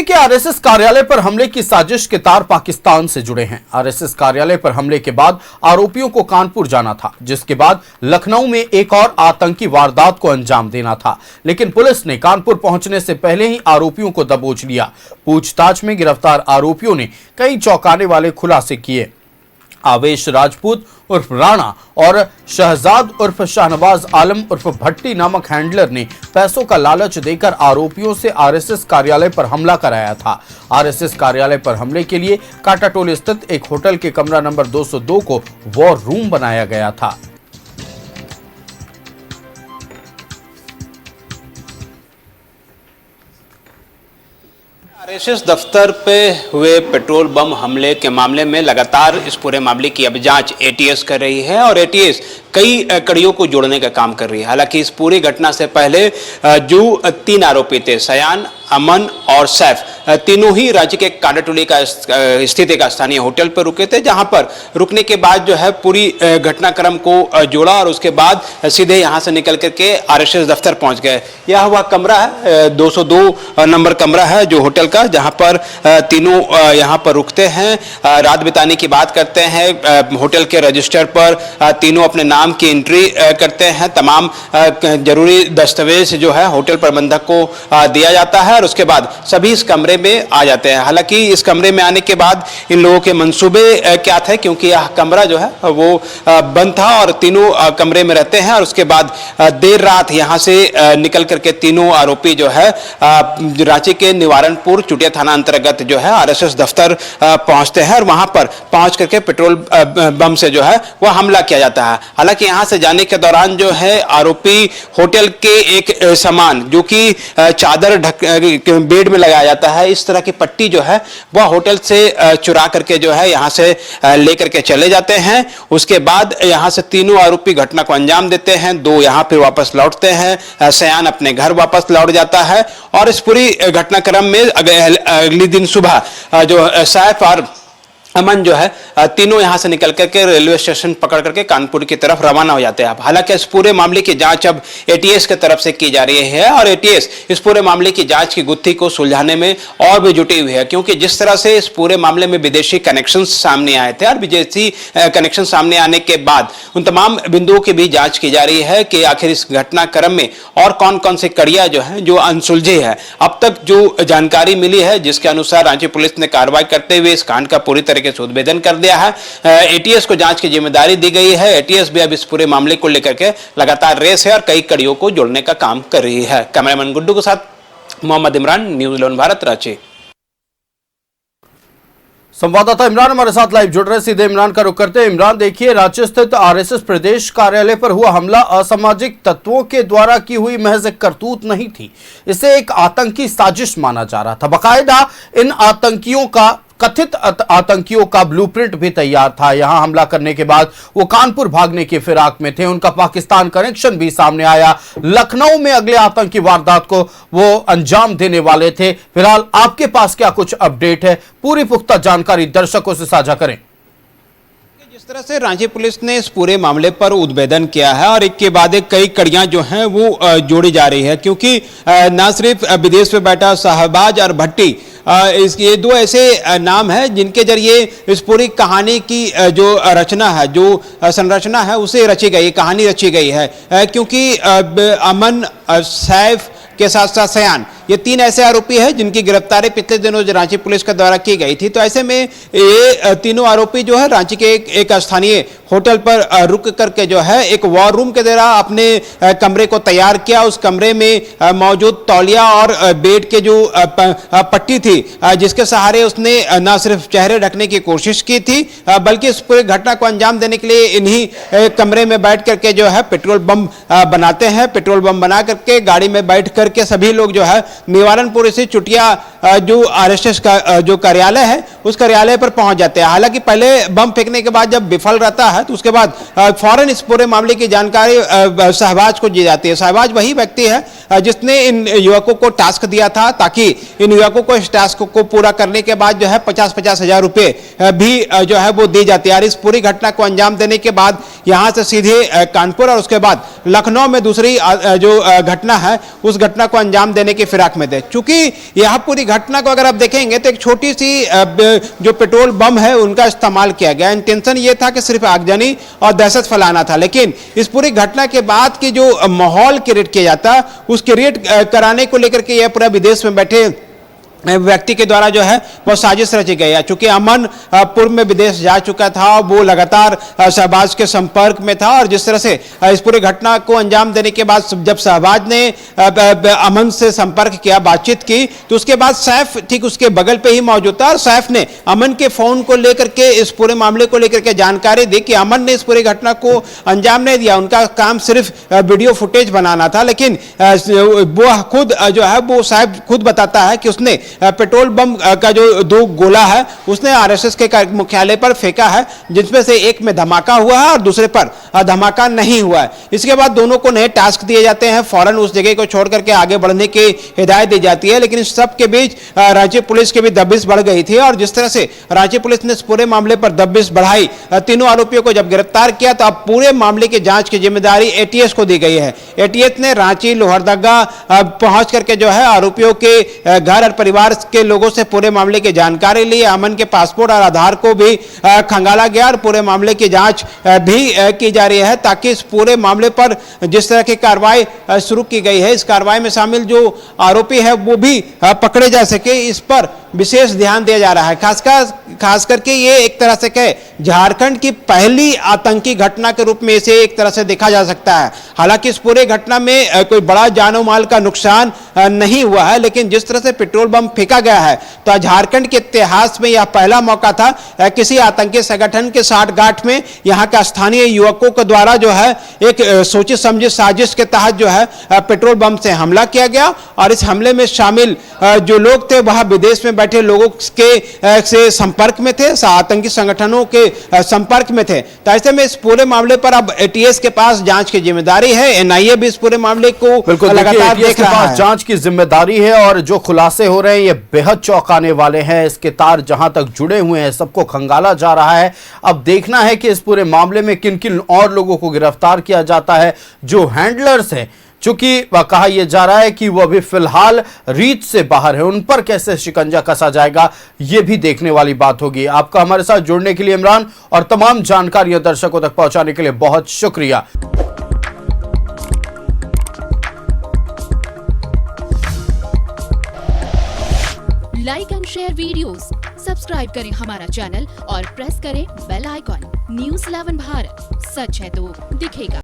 कि आरएसएस कार्यालय पर हमले की साजिश के तार पाकिस्तान से जुड़े हैं। आरएसएस कार्यालय पर हमले के बाद आरोपियों को कानपुर जाना था, जिसके बाद लखनऊ में एक और आतंकी वारदात को अंजाम देना था, लेकिन पुलिस ने कानपुर पहुंचने से पहले ही आरोपियों को दबोच लिया। पूछताछ में गिरफ्तार आरोपियों ने कई चौंकाने वाले खुलासे किए। आवेश राजपूत उर्फ राणा और शहजाद उर्फ शाहनवाज आलम उर्फ भट्टी नामक हैंडलर ने पैसों का लालच देकर आरोपियों से आरएसएस कार्यालय पर हमला कराया था। आरएसएस कार्यालय पर हमले के लिए काटाटोल स्थित एक होटल के कमरा नंबर 202 को वॉर रूम बनाया गया था। आरएसएस दफ्तर पे हुए पेट्रोल बम हमले के मामले में लगातार इस पूरे मामले की अब जांच एटीएस कर रही है और एटीएस कई कड़ियों को जोड़ने का काम कर रही है। हालांकि इस पूरी घटना से पहले जो 3 आरोपी थे, सयान, अमन और सैफ, तीनों ही राज्य के काटाटोली का स्थित एक स्थानीय होटल पर रुके थे, जहां पर रुकने के बाद जो है पूरी घटनाक्रम को जोड़ा और उसके बाद सीधे यहां से निकल करके आरएसएस दफ्तर पहुंच गए। यह हुआ कमरा है, 202 नंबर कमरा है जो होटल का, जहां पर तीनों यहां पर रुकते हैं, रात बिताने की बात करते हैं। होटल के रजिस्टर पर तीनों अपने नाम की एंट्री करते हैं। तमाम जरूरी दस्तावेज जो है होटल प्रबंधक को दिया जाता है और उसके बाद सभी इस कमरे में आ जाते हैं। हालांकि इस कमरे में आने के बाद इन लोगों के मंसूबे क्या थे, क्योंकि यह कमरा जो है वो बंद था और तीनों कमरे में रहते हैं और उसके बाद देर रात यहां से निकल करके तीनों आरोपी जो है रांची के निवारणपुर चुटिया थाना अंतर्गत जो है आरएसएस दफ्तर पहुंचते हैं और वहां पर पहुंच करके पेट्रोल बम से जो है वह हमला किया जाता है। हालांकि यहां से जाने के दौरान जो है आरोपी होटल के एक सामान जो कि चादर बेड में लगाया जाता है, इस तरह की पट्टी जो है वह होटल से चुरा करके जो है यहां से लेकर के चले जाते हैं। उसके बाद यहां से तीनों आरोपी घटना को अंजाम देते हैं। 2 यहां फिर वापस लौटते हैं, सयान अपने घर वापस लौट जाता है और इस पूरी घटनाक्रम में अगले दिन सुबह जो सैफ और अमन जो है तीनों यहां से निकल करके रेलवे स्टेशन पकड़ करके कानपुर की तरफ रवाना हो जाते हैं। हालांकि इस पूरे मामले की जांच अब एटीएस की तरफ से की जा रही है और एटीएस इस पूरे मामले की जांच की गुत्थी को सुलझाने में और भी जुटी हुई है, क्योंकि जिस तरह से इस पूरे मामले में विदेशी कनेक्शन सामने आए थे और विदेशी कनेक्शन सामने आने के बाद उन तमाम बिंदुओं की भी जांच की जा रही है कि आखिर इस घटनाक्रम में और कौन कौन से कड़ियां जो है जो अनसुलझी है। अब तक जो जानकारी मिली है जिसके अनुसार रांची पुलिस ने कार्रवाई करते हुए इस कांड का पूरी तरह से उद्भेदन कर दिया है। एटीएस को जांच की जिम्मेदारी दी गई है। एटीएस भी अब इस पूरे मामले को लेकर के लगातार रेस है और कई कड़ियों को जोड़ने का काम कर रही है। कैमरामैन गुड्डू के साथ मोहम्मद इमरान, न्यूज़ 11 भारत, रांची। संवाददाता इमरान हमारे साथ लाइव जुड़ रहे, सीधे इमरान का रुख करते हैं। इमरान, देखिए, रांची स्थित आरएसएस प्रदेश कार्यालय पर हुआ हमला असामाजिक तत्वों के द्वारा की हुई महज एक करतूत नहीं थी, इसे एक आतंकी साजिश माना जा रहा था। बाकायदा इन आतंकियों का कथित आतंकियों का ब्लूप्रिंट भी तैयार था। यहां हमला करने के बाद वो कानपुर भागने की फिराक में थे, उनका पाकिस्तान कनेक्शन भी सामने आया। लखनऊ में अगले आतंकी वारदात को वो अंजाम देने वाले थे। फिलहाल आपके पास क्या कुछ अपडेट है? पूरी पुख्ता जानकारी दर्शकों से साझा करें। जिस तरह से रांची पुलिस ने इस पूरे मामले पर उद्भेदन किया है और एक के बाद एक कई कड़ियां जो हैं वो जोड़ी जा रही है, क्योंकि न सिर्फ विदेश में बैठा शहबाज और भट्टी, ये 2 ऐसे नाम हैं जिनके जरिए इस पूरी कहानी की जो रचना है, जो संरचना है, उसे रची गई, कहानी रची गई है। क्योंकि अमन, सैफ के साथ साथ सयान, ये 3 ऐसे आरोपी हैं जिनकी गिरफ्तारी पिछले दिनों रांची पुलिस के द्वारा की गई थी। तो ऐसे में ये तीनों आरोपी जो है रांची के एक स्थानीय होटल पर रुक करके जो है एक वॉर रूम के द्वारा अपने कमरे को तैयार किया। उस कमरे में मौजूद तौलिया और बेड के जो पट्टी थी जिसके सहारे उसने न सिर्फ चेहरे ढकने की कोशिश की थी बल्कि इस पूरी घटना को अंजाम देने के लिए इन्हीं कमरे में बैठ करके जो है पेट्रोल बम बनाते हैं। पेट्रोल बम बना करके गाड़ी में बैठ करके सभी लोग जो है निवारणपुर से चुटिया जो आरएसएस का जो कार्यालय है उस कार्यालय पर पहुंच जाते हैं। हालांकि पहले बम फेंकने के बाद जब विफल रहता है तो उसके बाद फौरन इस पूरे मामले की जानकारी शहबाज को दी जाती है। शहबाज वही व्यक्ति है जिसने इन युवकों को टास्क दिया था, ताकि इन युवकों को इस टास्क को पूरा करने के बाद जो है 50-50 हजार रुपए भी जो है वो दी जाती है। और इस पूरी घटना को अंजाम देने के बाद यहां से सीधे कानपुर और उसके बाद लखनऊ में दूसरी जो घटना है उस घटना को अंजाम देने की फिराक में थे। चूंकि यह पूरी घटना को अगर आप देखेंगे तो एक छोटी सी जो पेट्रोल बम है उनका इस्तेमाल किया गया। इंटेंशन ये था कि सिर्फ आगजनी और दहशत फैलाना था, लेकिन इस पूरी घटना के बाद की जो माहौल क्रिएट किया जाता उस क्रिएट कराने को लेकर के यह पूरा विदेश में बैठे व्यक्ति के द्वारा जो है वो साजिश रची गई है। चूंकि अमन पूर्व में विदेश जा चुका था, वो लगातार शहबाज के संपर्क में था और जिस तरह से इस पूरी घटना को अंजाम देने के बाद जब शहबाज ने अमन से संपर्क किया, बातचीत की, तो उसके बाद सैफ ठीक उसके बगल पे ही मौजूद था और सैफ ने अमन के फोन को लेकर के इस पूरे मामले को लेकर के जानकारी दी कि अमन ने इस पूरी घटना को अंजाम नहीं दिया, उनका काम सिर्फ वीडियो फुटेज बनाना था। लेकिन वो खुद जो है वो सैफ खुद बताता है कि उसने पेट्रोल बम का जो 2 गोला है उसने आरएसएस के मुख्यालय पर फेंका है, जिसमें से एक में धमाका हुआ है और दूसरे पर धमाका नहीं हुआ है। इसके बाद दोनों को नए टास्क दिए जाते हैं, फौरन उस जगह को छोड़ करके आगे बढ़ने की हिदायत दी जाती है। लेकिन इस सब के बीच रांची पुलिस की भी दबिश बढ़ गई थी और जिस तरह से रांची पुलिस ने इस पूरे मामले पर दबिश बढ़ाई, तीनों आरोपियों को जब गिरफ्तार किया तो अब पूरे मामले की जांच की जिम्मेदारी एटीएस को दी गई है। एटीएस ने रांची लोहरदगा पहुंच करके जो है आरोपियों के घर और परिवार के लोगों से पूरे मामले की जानकारी ली। अमन के पासपोर्ट और आधार को भी खंगाला गया और पूरे मामले की जांच भी की जा रही है, ताकि इस पूरे मामले पर जिस तरह की कार्रवाई शुरू की गई है, इस कार्रवाई में शामिल जो आरोपी है वो भी पकड़े जा सके, इस पर विशेष ध्यान दिया जा रहा है। खास करके ये एक तरह से कहे झारखंड की पहली आतंकी घटना के रूप में इसे एक तरह से देखा जा सकता है। हालांकि इस पूरे घटना में कोई बड़ा जानो माल का नुकसान नहीं हुआ है, लेकिन जिस तरह से पेट्रोल बम फेंका गया है तो झारखंड के इतिहास में यह पहला मौका था किसी आतंकी संगठन के साठगांठ में यहाँ के स्थानीय युवकों के द्वारा जो है एक सोची समझी साजिश के तहत जो है पेट्रोल बम से हमला किया गया और इस हमले में शामिल जो लोग थे वह विदेश में बैठे लोगों के से संपर्क में थे, आतंकी संगठनों के संपर्क में थे। तो ऐसे में इस पूरे मामले पर अब एटीएस के पास जांच की जिम्मेदारी है। एनआईए भी इस पूरे मामले को लगातार देख रहा है। जांच की जिम्मेदारी है और जो खुलासे हो रहे हैं ये बेहद चौंकाने वाले हैं। इसके तार जहां तक जुड़े हुए हैं सबको खंगाला जा रहा है। अब देखना है कि इस पूरे मामले में किन किन और लोगों को गिरफ्तार किया जाता है। जो हैंडलर्स हैं, चूंकि कहा यह जा रहा है कि वो अभी फिलहाल रीच से बाहर है, उन पर कैसे शिकंजा कसा जाएगा ये भी देखने वाली बात होगी। आपका हमारे साथ जुड़ने के लिए इमरान और तमाम जानकारियां दर्शकों तक पहुंचाने के लिए बहुत शुक्रिया। Like and share videos, subscribe करें हमारा चैनल और प्रेस करें बेल आइकॉन। न्यूज़ 11 भारत, सच है तो दिखेगा।